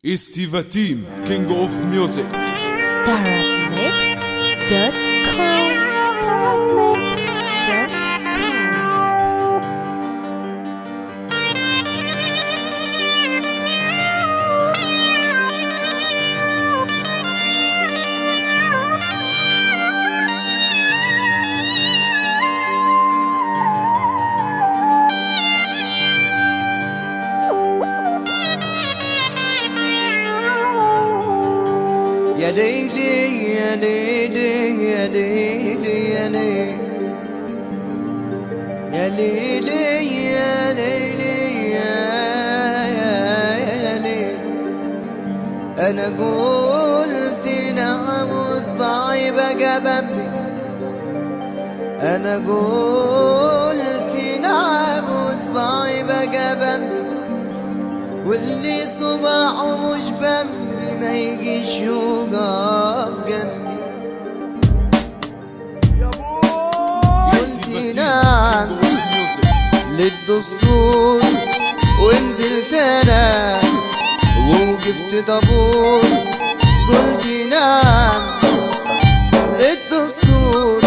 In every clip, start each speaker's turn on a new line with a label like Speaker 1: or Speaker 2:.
Speaker 1: Estiva Team, King of Music.
Speaker 2: يا ليلي يا ليلي يا ليلي يا ليلي يا ليلي يا ليلي يا ليلي أنا قلت نعم وصباعي بقى بمي. أنا قلت نعم وصباعي بقى بمي، واللي صباعه مش بمي ما يجيش يوقف جنبي. قلت نعم للدستور ونزلت انا ووقفت طابور. قلت نعم للدستور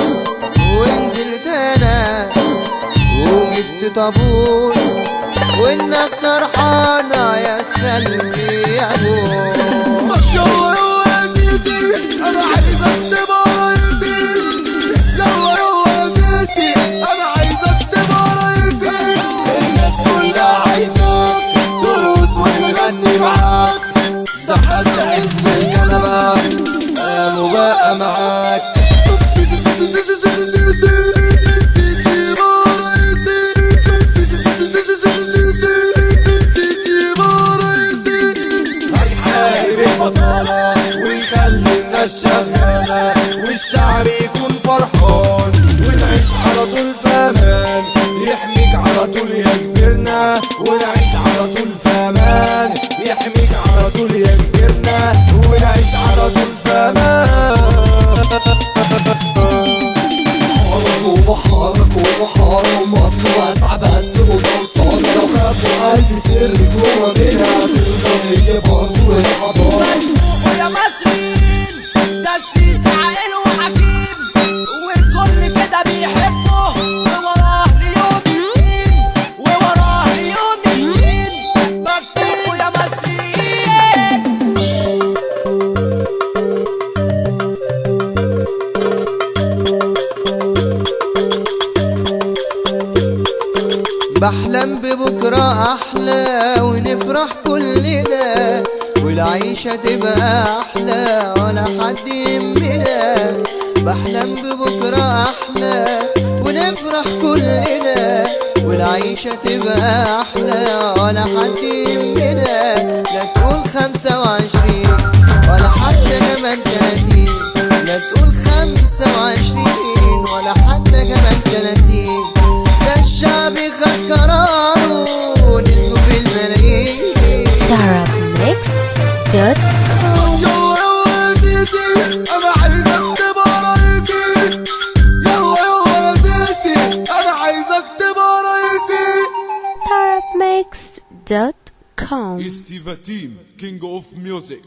Speaker 2: ونزلت انا ووقفت طابور، والناس سرحانة يا خلقي يا ابوه.
Speaker 3: يلا يلا يا سيسي انا عايزك تبقى رئيسي. يلا يلا يا سيسي انا عايزك تبقى رئيسي. الناس كلها عايزاك ترقص ونغني معاك، ده حتى حزب الكنبة قاموا بقى معاك. سيسي سيسي سيسي سيسي سيسي سيسي بقى رئيسي. سيسي سيسي سيسي سيسي هيحارب البطالة ويخلي الناس شغالة والشعب يكون فرحان ونعيش على طول في امان. يحميك على طول يا كبرنا ونعيش على طول في امان. يحميك على طول يا كبرنا ونعيش على طول في امان. بحارك وبحارة مصر واسعة بس وموصل. لو خافوا ألف سر جوا بيها بالغنية برضو الحضارة.
Speaker 4: ويا مصريين ده السيسي عاقل وحكيم والكل كده بيحبه، ووراه ليوم الدين ووراه ليوم الدين. بكتبوا يا مصريين.
Speaker 2: بحلم ببكرة أحلى ونفرح كلنا، والعيشة تبقى أحلى ولا حد يهمنا. بحلم ببكرة أحلى ونفرح كلنا، والعيشة تبقى أحلى ولا حد يهمنا. لا تقول 25 ولا حتى كمان 30، لا تقول 25 ولا حتى كمان 30. ده الشعب خد قراره ونسكوا في الملايين.
Speaker 3: يلا يلا يا سيسي انا عايزك تبقى رئيسي. يلا يلا يا سيسي انا عايزك تبقى رئيسي.
Speaker 5: Tarabmixed.com
Speaker 1: Estiva Team, King of Music.